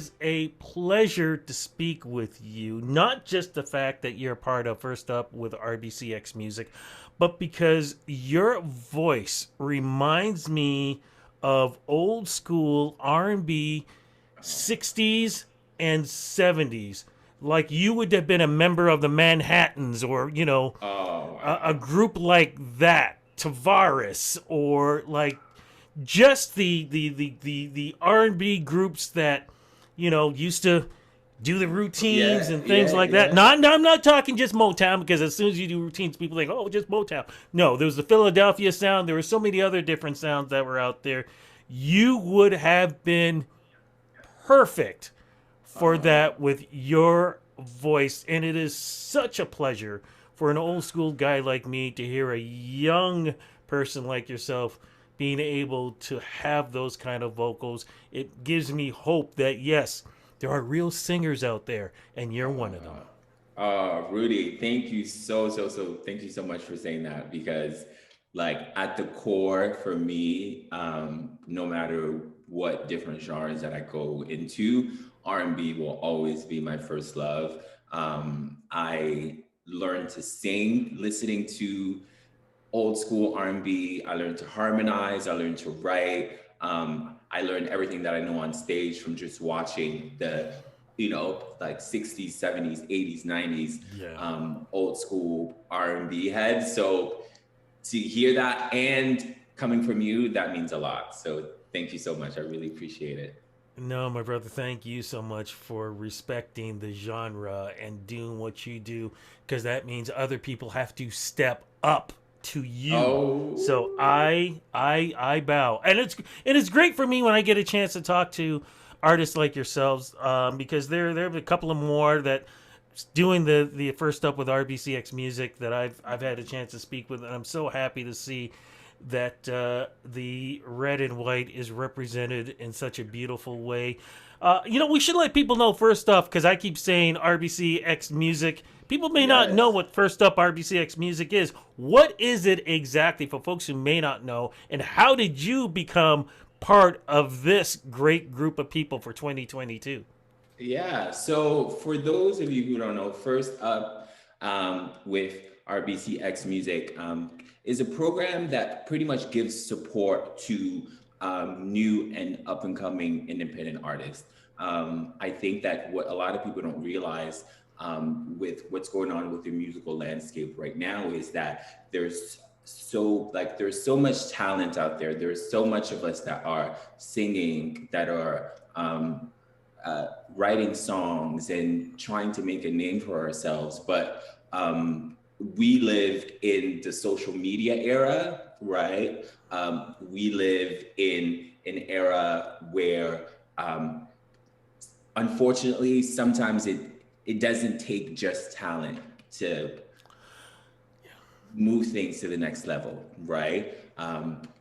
is a pleasure to speak with you. Not just the fact that you're a part of First Up with RBCx Music, but because your voice reminds me of old school R&B 60s and 70s. Like you would have been a member of the Manhattans or, Oh a wow. group like that, Tavares, or like just the R&B groups that used to do the routines Yeah, and things yeah, like that. yeah. I'm not talking just Motown because as soon as you do routines, people think, oh, just Motown. No, there was the Philadelphia sound. There were so many other different sounds that were out there. You would have been perfect for Oh, that with your voice, and it is such a pleasure for an old school guy like me to hear a young person like yourself being able to have those kind of vocals. It gives me hope that yes, there are real singers out there, and you're one of them. uh, Rudy, thank you thank you so much for saying that because like at the core for me, no matter what different genres that I go into, R&B will always be my first love. I learned to sing listening to old school R&B. I learned to harmonize. I learned to write. I learned everything that I know on stage from just watching the, like 60s, 70s, 80s, 90s, Yeah. old school R&B heads. So to hear that and coming from you, that means a lot. So thank you so much. I really appreciate it. No, my brother, thank you so much for respecting the genre and doing what you do because that means other people have to step up to you. So Oh, I bow. And it's great for me when I get a chance to talk to artists like yourselves because there are a couple of more that doing the first up with RBCx Music that I've had a chance to speak with, and I'm so happy to see that the red and white is represented in such a beautiful way. We should let people know first off because I keep saying RBCx Music. People may not know yes. what first up RBCx Music is. What is it exactly for folks who may not know, and how did you become part of this great group of people for 2022? Yeah. So for those of you who don't know, First Up with RBCx Music is a program that pretty much gives support to new and up and coming independent artists. I think that what a lot of people don't realize with what's going on with the musical landscape right now is that there's so much talent out there. There's so much of us that are singing, that are writing songs and trying to make a name for ourselves. But we live in the social media era, right? We live in an era where, unfortunately, sometimes it doesn't take just talent to move things to the next level, right?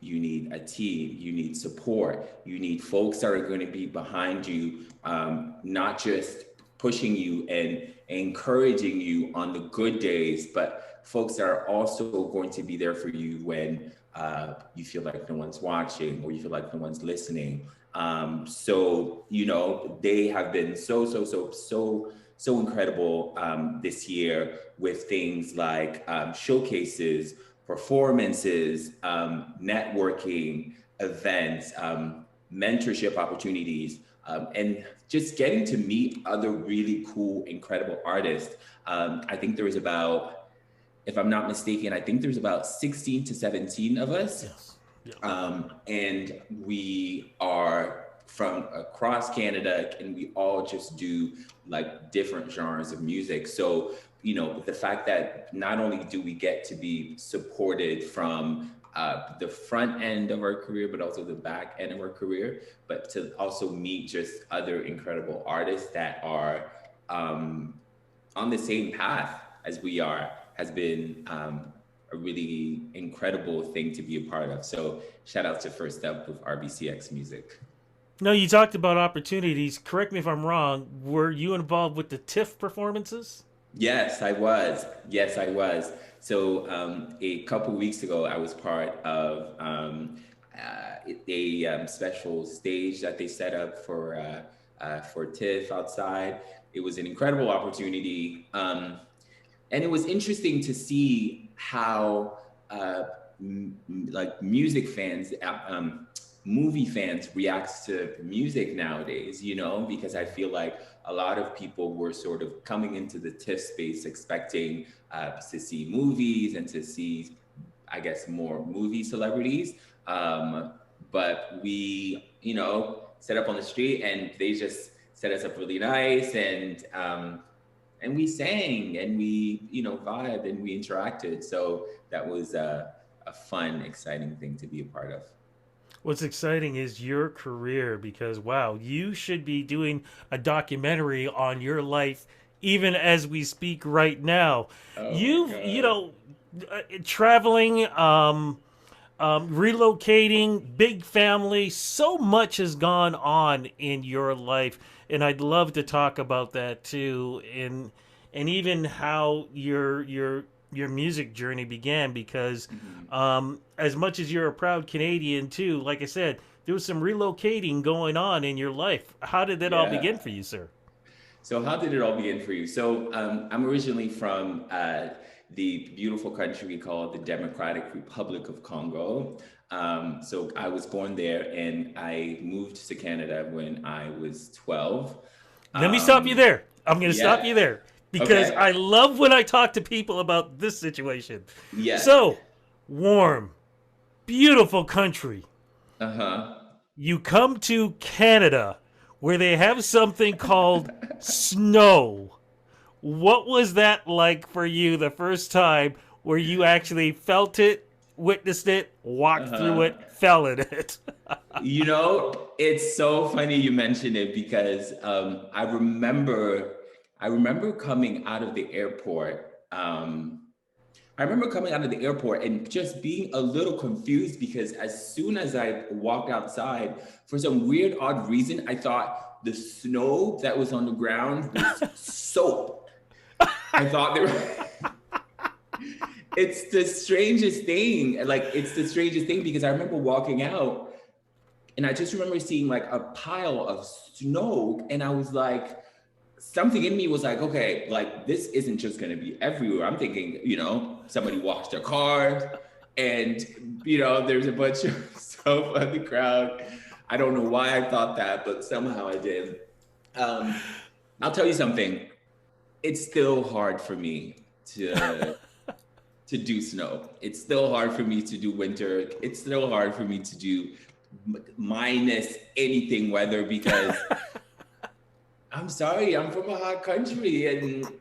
You need a team, you need support, you need folks that are going to be behind you, not just pushing you and encouraging you on the good days, but folks that are also going to be there for you when you feel like no one's watching or you feel like no one's listening. They have been so incredible this year with things like showcases, performances, networking, events, mentorship opportunities, and just getting to meet other really cool, incredible artists. I think there was about, if I'm not mistaken, I think there's about 16 to 17 of us, Yes. Yeah. and we are from across Canada, and we all just do like different genres of music. So, the fact that not only do we get to be supported from the front end of our career, but also the back end of our career, but to also meet just other incredible artists that are on the same path as we are has been a really incredible thing to be a part of. So shout out to First Up with RBCx Music. No, you talked about opportunities. Correct me if I'm wrong. Were you involved with the TIFF performances? Yes, I was. Yes, I was. So a couple weeks ago, I was part of a special stage that they set up for for TIFF outside. It was an incredible opportunity. And it was interesting to see how like music fans, movie fans reacts to music nowadays, you know, because I feel like a lot of people were sort of coming into the TIFF space expecting to see movies and to see, I guess, more movie celebrities. But we, you know, set up on the street and they just set us up really nice, and we sang and we, you know, vibed and we interacted. So that was a fun, exciting thing to be a part of. What's exciting is your career because, wow, you should be doing a documentary on your life even as we speak right now. Oh my You've, you God. know, traveling, relocating, big family, so much has gone on in your life. And I'd love to talk about that too. And even how your music journey began because Mhm. as much as you're a proud Canadian too, like I said, there was some relocating going on in your life. How did that all begin Yeah. for you, sir? So how did it all begin for you? So I'm originally from the beautiful country called the Democratic Republic of Congo. So I was born there and I moved to Canada when I was 12. Let me stop you Um, there. I'm going to stop yeah. you there because Okay. I love when I talk to people about this situation. Yeah. So, warm, beautiful country. Uh-huh. You come to Canada where they have something called snow. What was that like for you the first time where you actually felt it, witnessed it, walked through Uh-huh. it, fell in it? You know, it's so funny you mention it because I remember coming out of the airport. I remember coming out of the airport and just being a little confused because as soon as I walked outside, for some weird, odd reason, I thought the snow that was on the ground was soap. I thought there it's the strangest thing. Like, it's the strangest thing because I remember walking out and I just remember seeing like a pile of snow. And I was like, something in me was like, okay, like this isn't just gonna be everywhere. I'm thinking, you know, somebody washed their cars and, you know, there's a bunch of stuff on the ground. I don't know why I thought that, but somehow I did. Um, I'll tell you something. It's still hard for me to do snow. It's still hard for me to do winter. It's still hard for me to do minus anything weather because I'm sorry, I'm from a hot country, and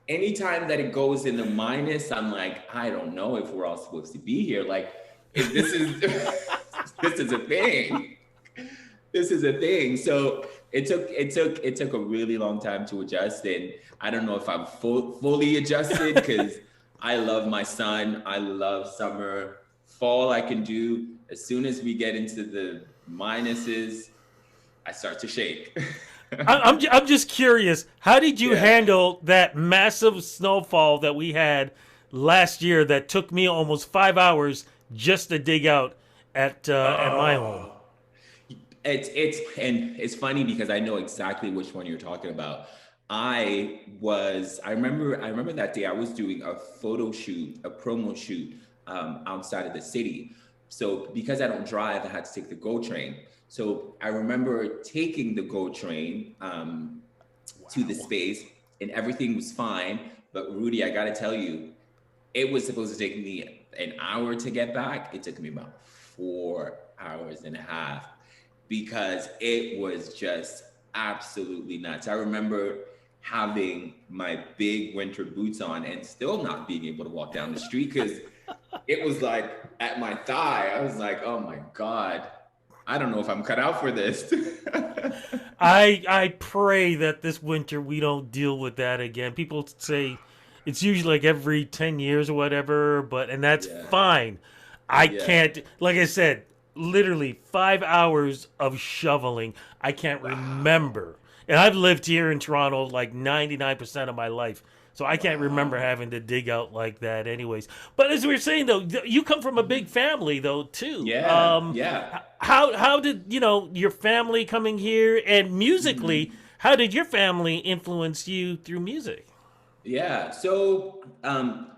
anytime that it goes in the minus, I'm like, I don't know if we're all supposed to be here. Like, if this is this is a thing. This is a thing. So it took a really long time to adjust, and I don't know if I'm fully adjusted because I love my sun. I love summer. Fall I can do. As soon as we get into the minuses, I start to shake. I'm just curious. How did you Yeah. handle that massive snowfall that we had last year that took me almost 5 hours just to dig out at my home? Oh, it's funny because I know exactly which one you're talking about. I remember that day I was doing a photo shoot, a promo shoot outside of the city. So because I don't drive, I had to take the GO train. So I remember taking the GO train to the Wow. space and everything was fine. But Rudy, I gotta tell you, it was supposed to take me an hour to get back. It took me about 4 hours and a half because it was just absolutely nuts. I remember having my big winter boots on and still not being able to walk down the street because it was like at my thigh. I was like, oh my God, I don't know if I'm cut out for this. I pray that this winter we don't deal with that again. People say it's usually like every 10 years or whatever, but and that's Yeah, fine. I yeah. can't, like I said, literally 5 hours of shoveling. I can't Wow. remember. And I've lived here in Toronto like 99% of my life. So I can't remember Wow. having to dig out like that, anyways. But as we were saying, though, you come from a big family, though, too. Yeah, yeah. How did your family coming here and musically? Mhm. How did your family influence you through music? Yeah. So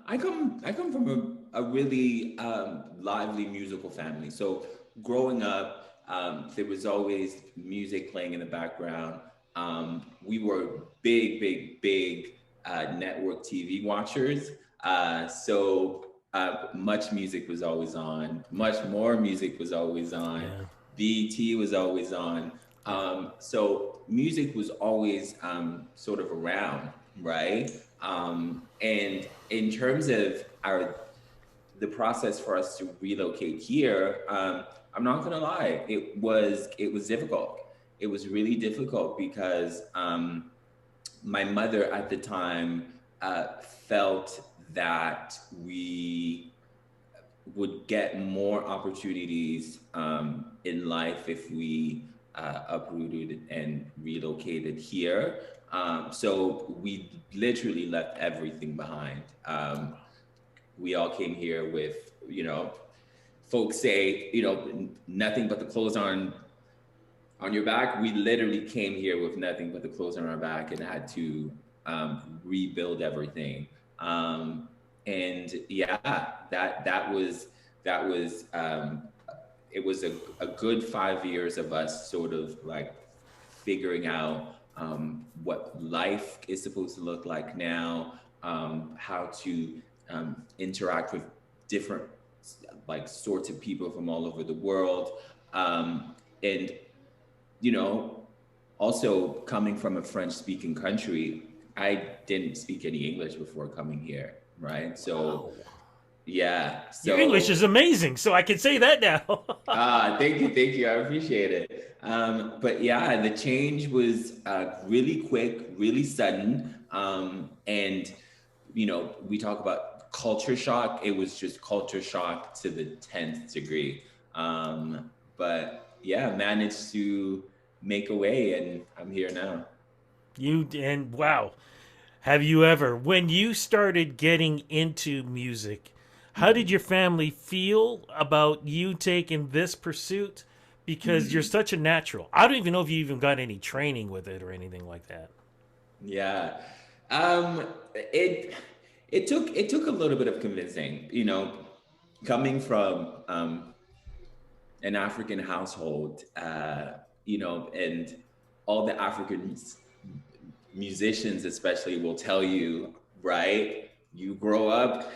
I come from a really lively musical family. So growing up, there was always music playing in the background. We were big network TV watchers. Much music was always on. Much more music was always on. Yeah, BT was always on. yeah. So music was always sort of around, right? And in terms of the process for us to relocate here, I'm not gonna lie, it was difficult. It was really difficult because my mother at the time felt that we would get more opportunities in life if we uprooted and relocated here. So we literally left everything behind. We all came here with, folks say, nothing but the clothes on your back. We literally came here with nothing but the clothes on our back and had to rebuild everything. And yeah, that was it was a good 5 years of us sort of like figuring out what life is supposed to look like now, how to interact with different like sorts of people from all over the world, and you know, also coming from a French speaking country, I didn't speak any English before coming here, right? So, Wow. yeah. Your English is So, amazing, so I can say that now. thank you. I appreciate it. But yeah, the change was really quick, really sudden. And, we talk about culture shock. It was just culture shock to the 10th degree. But yeah, managed to make a way, and I'm here now. And wow, have you ever, when you started getting into music, how did your Mhm. family feel about you taking this pursuit? Because you're Mhm. such a natural. I don't even know if you even got any training with it or anything like that. Yeah. It it took a little bit of convincing, coming from an African household, and all the African musicians, especially, will tell you, right? You grow up,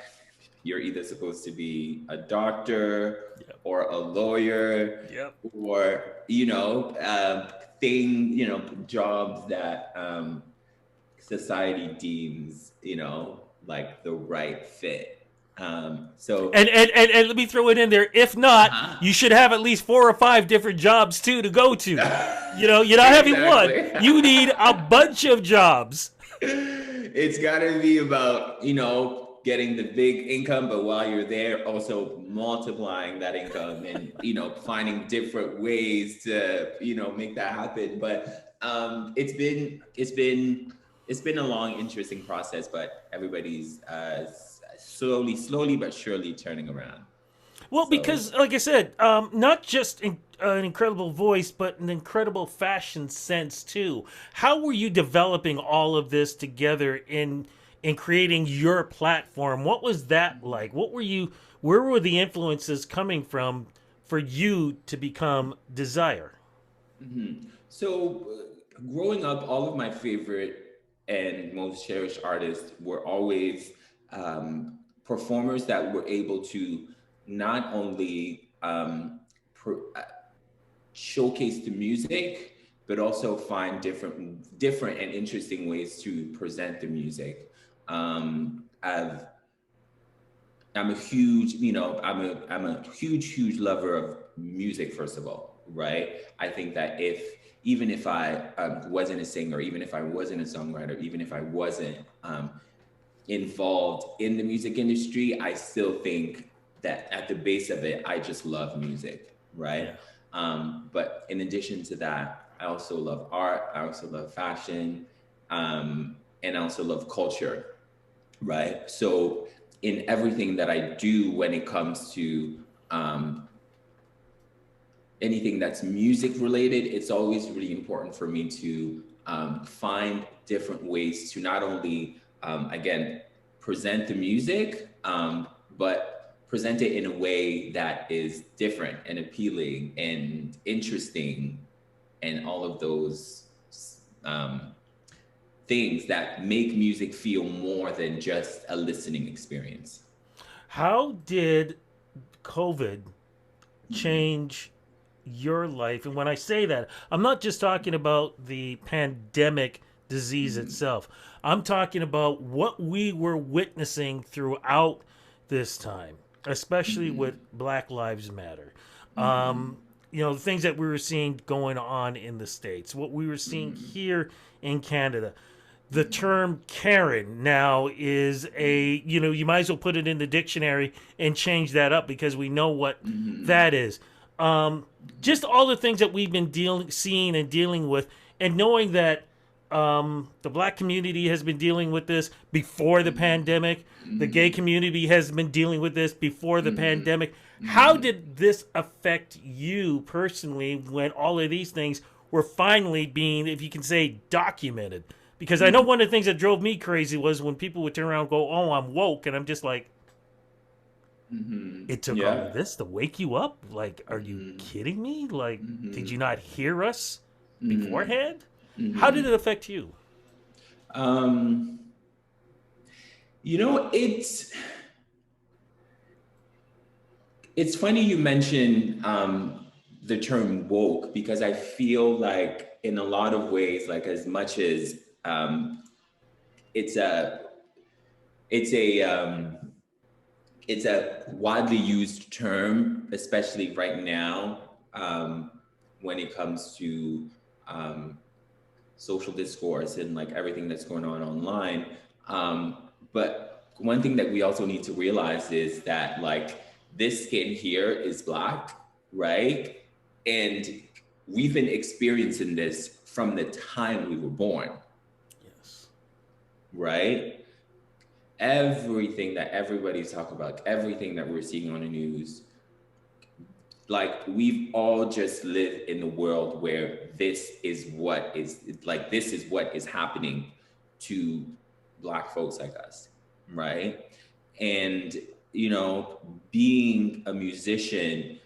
you're either supposed to be a doctor Yep. or a lawyer Yep. or, jobs that society deems, like the right fit. So, And let me throw it in there. If not, uh-huh. you should have at least 4 or 5 different jobs too to go to. You're not having one. Exactly. You need a bunch of jobs. It's got to be about, getting the big income, but while you're there, also multiplying that income and, finding different ways to, make that happen. But it's been a long, interesting process, but everybody's slowly but surely turning around. Well, So, because like I said, not just an incredible voice, but an incredible fashion sense too. How were you developing all of this together in creating your platform? What was that like? What were you? Where were the influences coming from for you to become Desire? growing up, all of my favorite and most cherished artists were always performers that were able to not only showcase the music, but also find different and interesting ways to present the music. I've I'm a huge, I'm a huge lover of music. First of all, right? I think that even if I wasn't a singer, even if I wasn't a songwriter, even if I wasn't involved in the music industry, I still think that at the base of it, I just love music, right? Yeah. But in addition to that, I also love art. I also love fashion, and I also love culture. right? So in everything that I do when it comes to um, anything that's music related, it's always really important for me to find different ways to not only, again, present the music, but present it in a way that is different and appealing and interesting and all of those um, things that make music feel more than just a listening experience. How did COVID Mm-hmm. change your life? And when I say that, I'm not just talking about the pandemic disease Mm-hmm. itself. I'm talking about what we were witnessing throughout this time, especially with Black Lives Matter. Mm-hmm. Um, the things that we were seeing going on in the States, what we were seeing Mm-hmm. here in Canada. The term Karen now is you might as well put it in the dictionary and change that up because we know what Mm-hmm. that is. Just all the things that we've been seeing and dealing with, and knowing that the black community has been dealing with this before the pandemic. The gay Mm-hmm. community has been dealing with this before the Mm-hmm. pandemic. How Mm-hmm. did this affect you personally when all of these things were finally being, if you can say, documented? Because I know Mm-hmm. one of the things that drove me crazy was when people would turn around and go, "Oh, I'm woke," and I'm just like, Mm-hmm. "It took all of Yeah. this to wake you up? Like, are you Mm-hmm. kidding me? Like, did Mm-hmm. you not hear us Mm-hmm. beforehand?" How did Mm-hmm. it affect you? Um, you know, it's funny you mention the term woke because I feel like in a lot of ways, like as much as um, it's a it's a it's a widely used term, especially right now when it comes to um, social discourse and like everything that's going on online. But one thing that we also need to realize is that like this skin here is black, right? And we've been experiencing this from the time we were born, Yes. right? Everything that everybody's talking about, everything that we're seeing on the news, like we've all just lived in a world where this is what is happening to black folks like us, right? And being a musician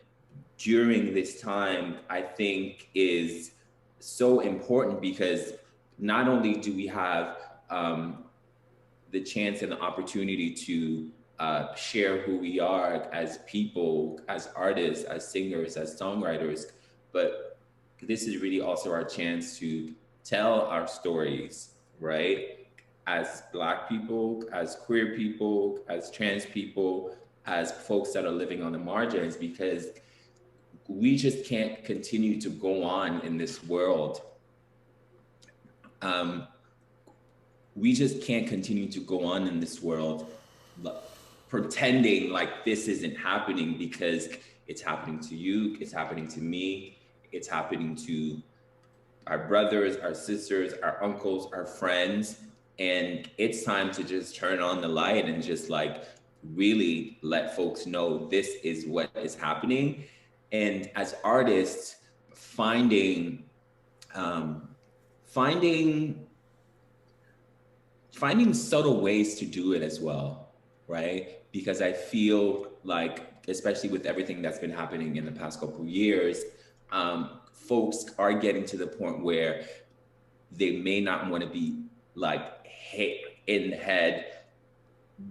during this time I think is so important because not only do we have the chance and the opportunity to share who we are as people, as artists, as singers, as songwriters. But this is really also our chance to tell our stories, right? As Black people, as queer people, as trans people, as folks that are living on the margins, because we just can't continue to go on in this world. Um, we just can't continue to go on in this world pretending like this isn't happening because it's happening to you, it's happening to me, it's happening to our brothers, our sisters, our uncles, our friends. And it's time to just turn on the light and just like really let folks know this is what is happening. And as artists, finding um, finding finding subtle ways to do it as well, right? Because I feel like, especially with everything that's been happening in the past couple of years, folks are getting to the point where they may not want to be like hit in the head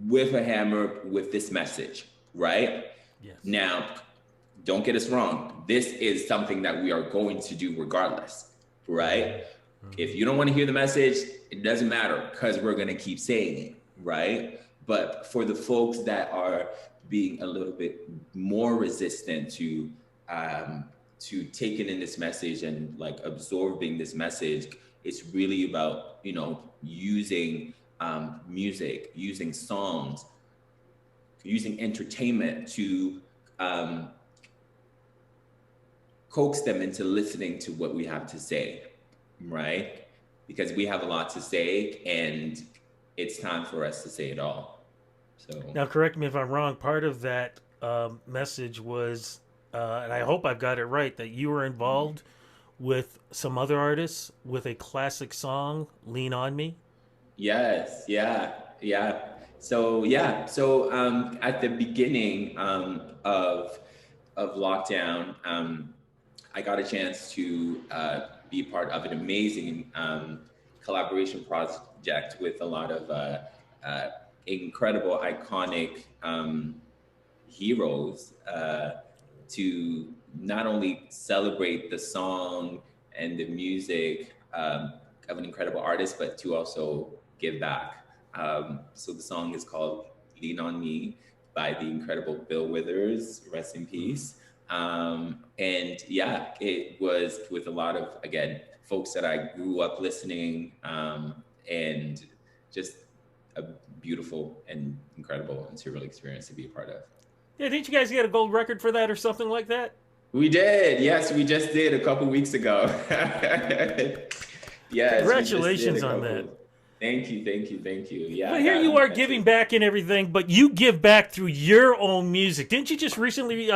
with a hammer with this message, right? Yes. Now, don't get us wrong. This is something that we are going to do regardless, Mm-hmm. right? If Mm-hmm. you don't want to hear the message, it doesn't matter because we're going to keep saying it, right? But for the folks that are being a little bit more resistant to taking in this message and like absorbing this message, it's really about using music, using songs, using entertainment to um, coax them into listening to what we have to say, right? Because we have a lot to say, and it's time for us to say it all. So Now, correct me if I'm wrong. Part of that message was, and I hope I've got it right, that you were involved with some other artists with a classic song, "Lean on Me." yes, yeah, yeah. So yeah, so at the beginning of lockdown, I got a chance to be part of an amazing collaboration project with a lot of uh, incredible, iconic heroes to not only celebrate the song and the music of an incredible artist, but to also give back. So the song is called Lean on Me by the incredible Bill Withers, rest in peace. And yeah, it was with a lot of, again, folks that I grew up listening and just a beautiful and incredible and surreal experience to be a part of. Yeah, didn't you guys get a gold record for that or something like that? We did. Yes, we just did a couple weeks ago. Yes, we just did a Congratulations on that. couple. Thank you, thank you, thank you. Yeah, But I here got you are that's giving it. back and everything, but you give back through your own music. Didn't you just recently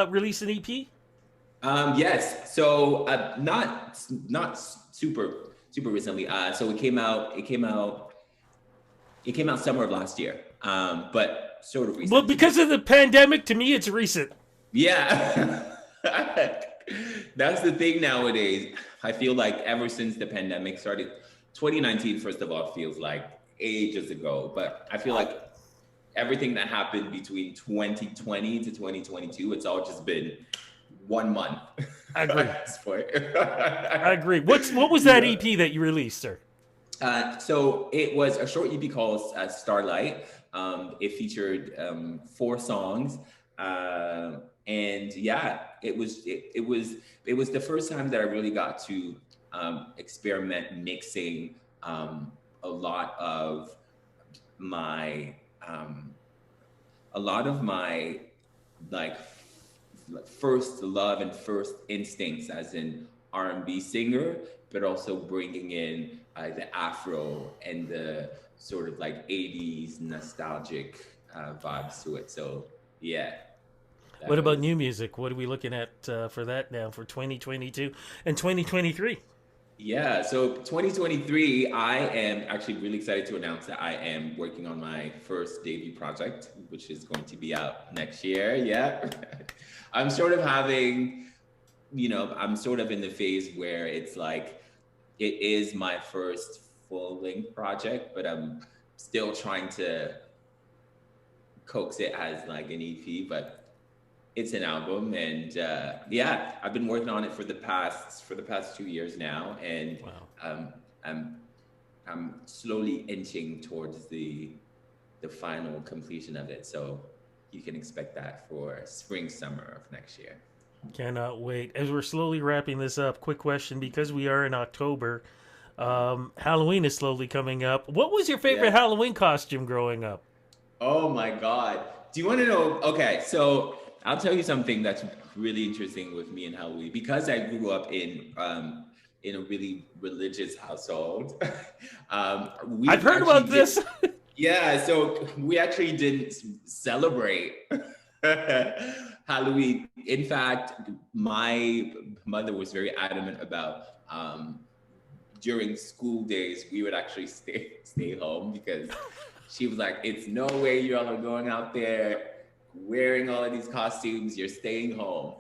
release an EP? Yes. So not super recently. So it came out summer of last year. But sort of Well, recent to because me. of the pandemic, to me, it's recent. Yeah. That's the thing nowadays. I feel like ever since the pandemic started, 2019, first of all, feels like ages ago. But I feel like everything that happened between 2020 to 2022, it's all just been 1 month I agree. at this point. I agree. What was that Yeah. EP that you released, sir? So it was a short EP called Starlight. It featured 4 songs, and yeah, it was the first time that I really got to experiment mixing a lot of my um, a lot of my like first love and first instincts as an R&B singer, but also bringing in the Afro and the sort of like 80s nostalgic vibes to it. So yeah, What that about was new music? What are we looking at for that now for 2022 and 2023? yeah. So 2023, I am actually really excited to announce that I am working on my first debut project, which is going to be out next year. Yeah. I'm sort of having, I'm sort of in the phase where it's like, it is my first full length project, but I'm still trying to coax it as like an EP, but it's an album. And yeah, I've been working on it for the past 2 years now. And Wow. um, I'm, I'm slowly inching towards the final completion of it. So you can expect that for spring, summer of next year. Cannot wait. As we're slowly wrapping this up, quick question because we are in October, Halloween is slowly coming up. What was your favorite Yeah. Halloween costume growing up? Oh my God. Do you want to know? Okay, so I'll tell you something that's really interesting with me and Halloween because I grew up in a really religious household. I've We heard actually about did, this. yeah. So we actually didn't celebrate Halloween. In fact, my mother was very adamant about during school days we would actually stay home because she was like, "It's no way you all are going out there wearing all of these costumes. You're staying home."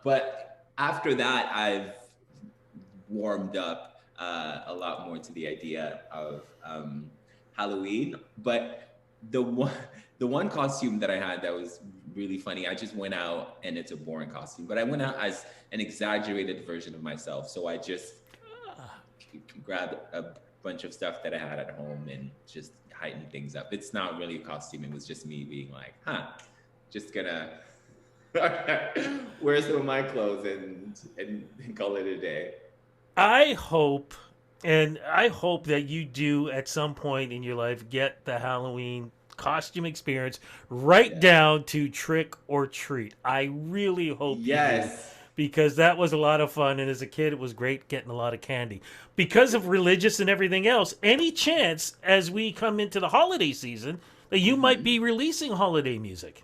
But after that, I've warmed up a lot more to the idea of Halloween. But the one the one costume that I had that was really funny, I just went out and it's a boring costume, but I went out as an exaggerated version of myself. So I just grabbed a bunch of stuff that I had at home and just heightened things up. It's not really a costume. It was just me being like, just gonna wear some of my clothes and call it a day. I hope, and I hope that you do at some point in your life get the Halloween costume experience right Yeah. down to trick or treat. I really hope you do Yes. because that was a lot of fun. And as a kid, it was great getting a lot of candy. Because of religious and everything else, any chance as we come into the holiday season that you might be releasing holiday music?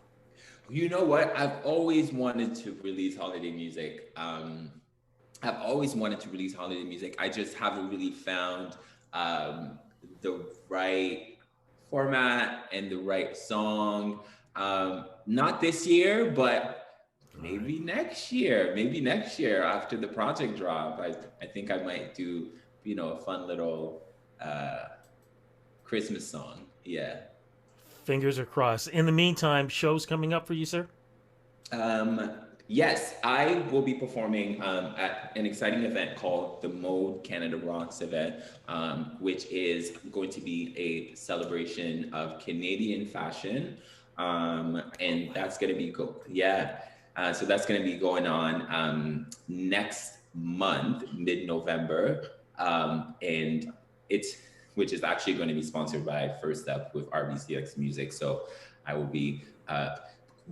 You know what? I've always wanted to release holiday music. I've always wanted to release holiday music. I just haven't really found the right format and the right song. Not this year, but maybe next year. Maybe next year after the project drop. I think I might do, a fun little Christmas song. Yeah. Fingers are crossed. In the meantime, shows coming up for you, sir? Yes, I will be performing at an exciting event called the Mode Canada Rocks event, which is going to be a celebration of Canadian fashion. And that's going to be so that's going to be going on next month, mid-November. And which is actually going to be sponsored by First Up with RBCxMusic. So I will be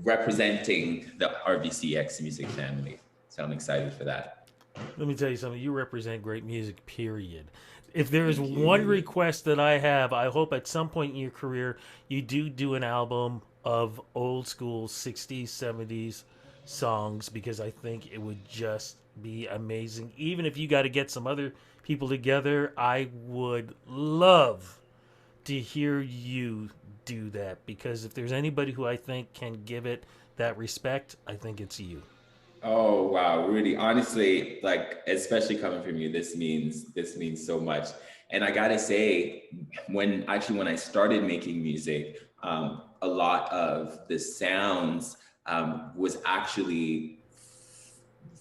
representing the RBCxMusic family. So I'm excited for that. Let me tell you something. You represent great music, period. If there is one request that I have, I hope at some point in your career you do an album of old school 60s, 70s songs, because I think it would just be amazing. Even if you got to get some other people together, I would love to hear you do that, because if there's anybody who I think can give it that respect, I think it's you. Oh wow, Rudy. Honestly, like especially coming from you, this means so much. And I gotta say, when I started making music, a lot of the sounds was actually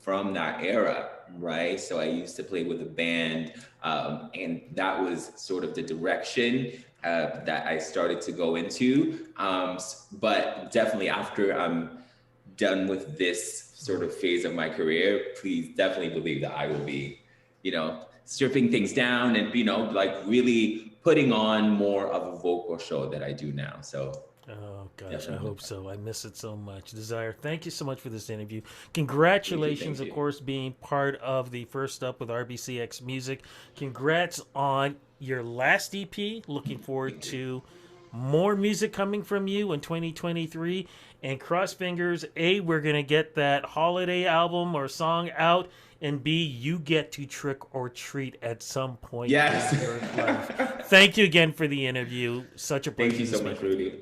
from that era, right? So I used to play with a band, and that was sort of the direction that I started to go into. But definitely after I'm done with this sort of phase of my career, please definitely believe that I will be, stripping things down and, like really putting on more of a vocal show that I do now. So Oh gosh, definitely. I hope so. I miss it so much. Desiire, thank you so much for this interview. Congratulations, Thank you. of course, being part of the First Up with RBCx Music. Congrats on your last EP. Looking forward to more music coming from you in 2023. And cross fingers, A, we're going to get that holiday album or song out. And B, you get to trick or treat at some point Yes. in your life. Thank you again for the interview. Such a pleasure. Thank you so much, Rudy.